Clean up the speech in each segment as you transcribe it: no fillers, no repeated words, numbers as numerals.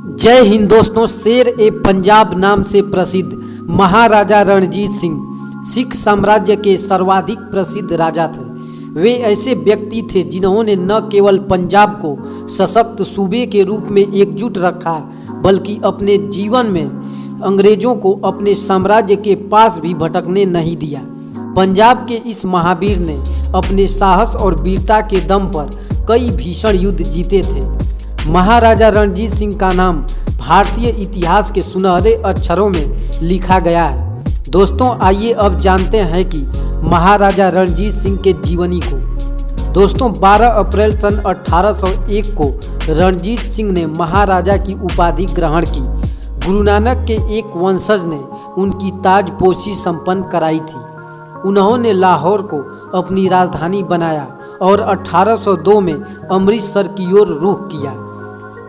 जय हिंद दोस्तों। शेर ए पंजाब नाम से प्रसिद्ध महाराजा रणजीत सिंह सिख साम्राज्य के सर्वाधिक प्रसिद्ध राजा थे। वे ऐसे व्यक्ति थे जिन्होंने न केवल पंजाब को सशक्त सूबे के रूप में एकजुट रखा, बल्कि अपने जीवन में अंग्रेजों को अपने साम्राज्य के पास भी भटकने नहीं दिया। पंजाब के इस महावीर ने अपने साहस और वीरता के दम पर कई भीषण युद्ध जीते थे। महाराजा रणजीत सिंह का नाम भारतीय इतिहास के सुनहरे अक्षरों में लिखा गया है। दोस्तों, आइए अब जानते हैं कि महाराजा रणजीत सिंह के जीवनी को। दोस्तों, 12 अप्रैल सन 1801 को रणजीत सिंह ने महाराजा की उपाधि ग्रहण की। गुरु नानक के एक वंशज ने उनकी ताजपोशी संपन्न कराई थी। उन्होंने लाहौर को अपनी राजधानी बनाया और 1802 में अमृतसर की ओर रुख किया।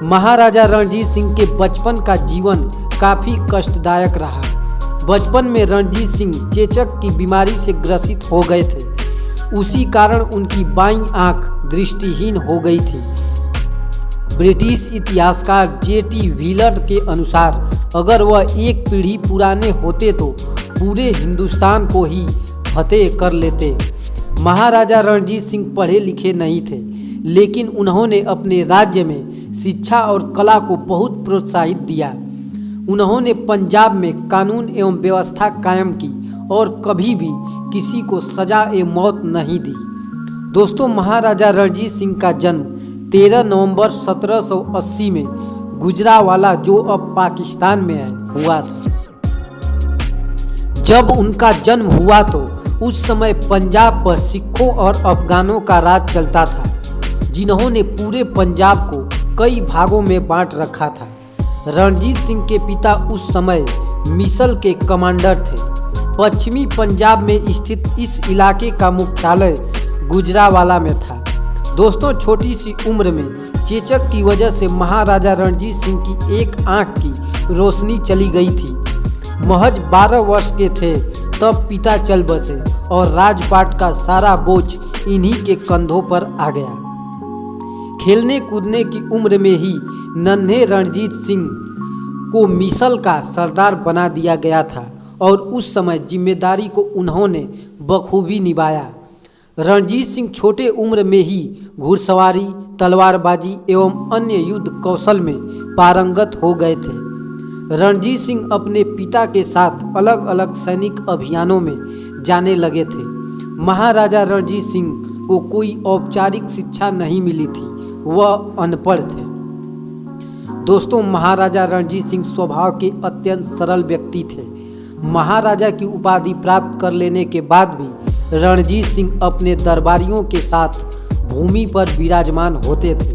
महाराजा रणजीत सिंह के बचपन का जीवन काफ़ी कष्टदायक रहा। बचपन में रणजीत सिंह चेचक की बीमारी से ग्रसित हो गए थे। उसी कारण उनकी बाईं आंख दृष्टिहीन हो गई थी। ब्रिटिश इतिहासकार J.T. व्हीलर के अनुसार अगर वह एक पीढ़ी पुराने होते तो पूरे हिंदुस्तान को ही फतेह कर लेते। महाराजा रणजीत सिंह पढ़े लिखे नहीं थे, लेकिन उन्होंने अपने राज्य में शिक्षा और कला को बहुत प्रोत्साहित दिया। उन्होंने पंजाब में कानून एवं व्यवस्था कायम की और कभी भी किसी को सजा ए मौत नहीं दी। दोस्तों, महाराजा रणजीत सिंह का जन्म 13 नवंबर 1780 में गुजरावाला, जो अब पाकिस्तान में है, हुआ था। जब उनका जन्म हुआ तो उस समय पंजाब पर सिखों और अफगानों का राज चलता था, जिन्होंने पूरे पंजाब को कई भागों में बांट रखा था। रणजीत सिंह के पिता उस समय मिसल के कमांडर थे। पश्चिमी पंजाब में स्थित इस इलाके का मुख्यालय गुजरावाला में था। दोस्तों, छोटी सी उम्र में चेचक की वजह से महाराजा रणजीत सिंह की एक आंख की रोशनी चली गई थी। महज 12 वर्ष के थे तब पिता चल बसे और राजपाट का सारा बोझ इन्हीं के कंधों पर आ गया। खेलने कूदने की उम्र में ही नन्हे रणजीत सिंह को मिसल का सरदार बना दिया गया था और उस समय जिम्मेदारी को उन्होंने बखूबी निभाया। रणजीत सिंह छोटे उम्र में ही घुड़सवारी, तलवारबाजी एवं अन्य युद्ध कौशल में पारंगत हो गए थे। रणजीत सिंह अपने पिता के साथ अलग अलग सैनिक अभियानों में जाने लगे थे। महाराजा रणजीत सिंह को कोई औपचारिक शिक्षा नहीं मिली थी, वह अनपढ़ थे। दोस्तों, महाराजा रणजीत सिंह स्वभाव के अत्यंत सरल व्यक्ति थे। महाराजा की उपाधि प्राप्त कर लेने के बाद भी रणजीत सिंह अपने दरबारियों के साथ भूमि पर विराजमान होते थे।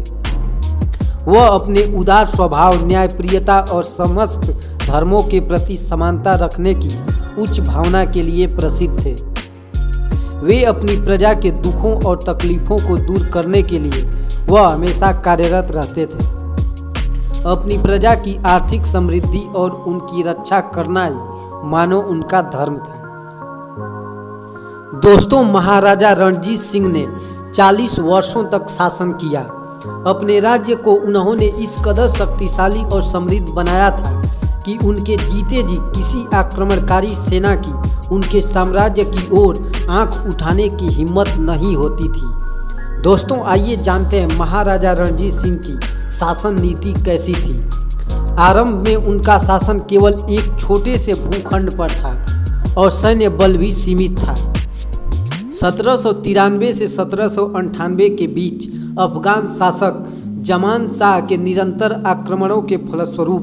वह अपने उदार स्वभाव, न्यायप्रियता और समस्त धर्मों के प्रति समानता रखने की उच्च भावना के लिए प्रसिद्ध थे। वे अपनी प्रजा के दुखों और तकलीफों को दूर करने के लिए वह हमेशा कार्यरत रहते थे। अपनी प्रजा की आर्थिक समृद्धि और उनकी रक्षा करना ही मानो उनका धर्म था। दोस्तों, महाराजा रणजीत सिंह ने 40 वर्षों तक शासन किया। अपने राज्य को उन्होंने इस कदर शक्तिशाली और समृद्ध बनाया था कि उनके जीते जी किसी आक्रमणकारी सेना की उनके साम्राज्य की ओर आंख उठाने की हिम्मत नहीं होती थी। दोस्तों, आइए जानते हैं महाराजा रणजीत सिंह की शासन नीति कैसी थी। आरंभ में उनका शासन केवल एक छोटे से भूखंड पर था और सैन्य बल भी सीमित था। 1793 से 1798 के बीच अफगान शासक जमान शाह के निरंतर आक्रमणों के फलस्वरूप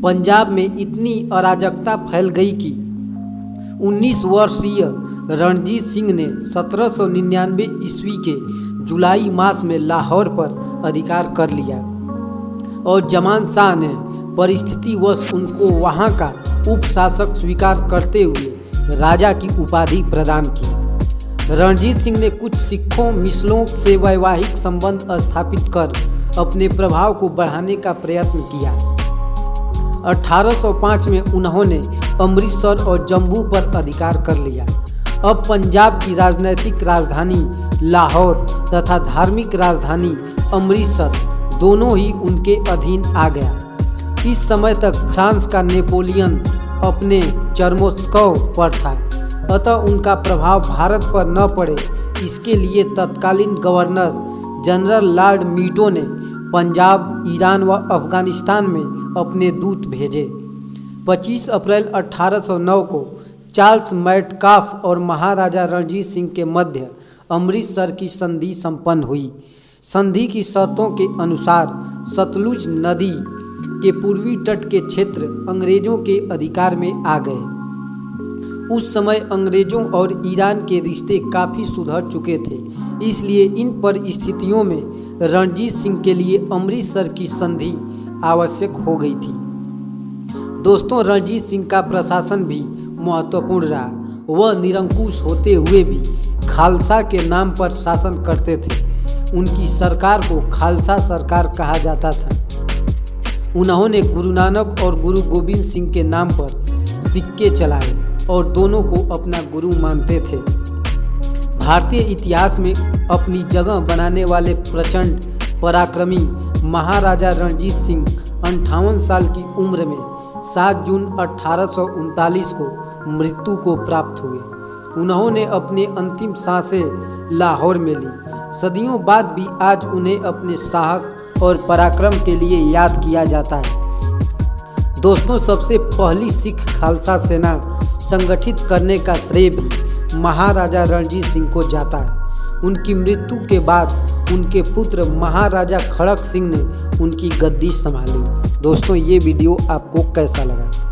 पंजाब में इतनी अराजकता फैल गई कि 19 वर्षीय रणजीत सिंह ने 1799 ईस्वी के जुलाई मास में लाहौर पर अधिकार कर लिया और जमान शाह ने परिस्थितिवश उनको वहां का उपशासक स्वीकार करते हुए राजा की उपाधि प्रदान की। रणजीत सिंह ने कुछ सिखों मिसलों से वैवाहिक संबंध स्थापित कर अपने प्रभाव को बढ़ाने का प्रयत्न किया। 1805 में उन्होंने अमृतसर और जम्मू पर अधिकार कर लिया। अब पंजाब की राजनैतिक राजधानी लाहौर तथा धार्मिक राजधानी अमृतसर दोनों ही उनके अधीन आ गया। इस समय तक फ्रांस का नेपोलियन अपने चरमोत्कर्ष पर था, अतः उनका प्रभाव भारत पर न पड़े, इसके लिए तत्कालीन गवर्नर जनरल लॉर्ड मीटो ने पंजाब, ईरान व अफगानिस्तान में अपने दूत भेजे। 25 अप्रैल 1809 को चार्ल्स मैटकाफ और महाराजा रणजीत सिंह के मध्य अमृतसर की संधि संपन्न हुई। संधि की शर्तों के अनुसार सतलुज नदी के पूर्वी तट के क्षेत्र अंग्रेजों के अधिकार में आ गए। उस समय अंग्रेजों और ईरान के रिश्ते काफ़ी सुधर चुके थे, इसलिए इन परिस्थितियों में रणजीत सिंह के लिए अमृतसर की संधि आवश्यक हो गई थी। दोस्तों, रणजीत सिंह का प्रशासन भी महत्वपूर्ण रहा। वह निरंकुश होते हुए भी खालसा के नाम पर शासन करते थे। उनकी सरकार को खालसा सरकार कहा जाता था। उन्होंने गुरु नानक और गुरु गोविंद सिंह के नाम पर सिक्के चलाए और दोनों को अपना गुरु मानते थे। भारतीय इतिहास में अपनी जगह बनाने वाले प्रचंड पराक्रमी महाराजा रणजीत सिंह 58 साल की उम्र में 7 जून 1839 को मृत्यु को प्राप्त हुए। उन्होंने अपने अंतिम सांसें लाहौर में ली। सदियों बाद भी आज उन्हें अपने साहस और पराक्रम के लिए याद किया जाता है। दोस्तों, सबसे पहली सिख खालसा सेना संगठित करने का श्रेय भी महाराजा रणजीत सिंह को जाता है। उनकी मृत्यु के बाद उनके पुत्र महाराजा खड़क सिंह ने उनकी गद्दी संभाली। दोस्तों, ये वीडियो आपको कैसा लगा?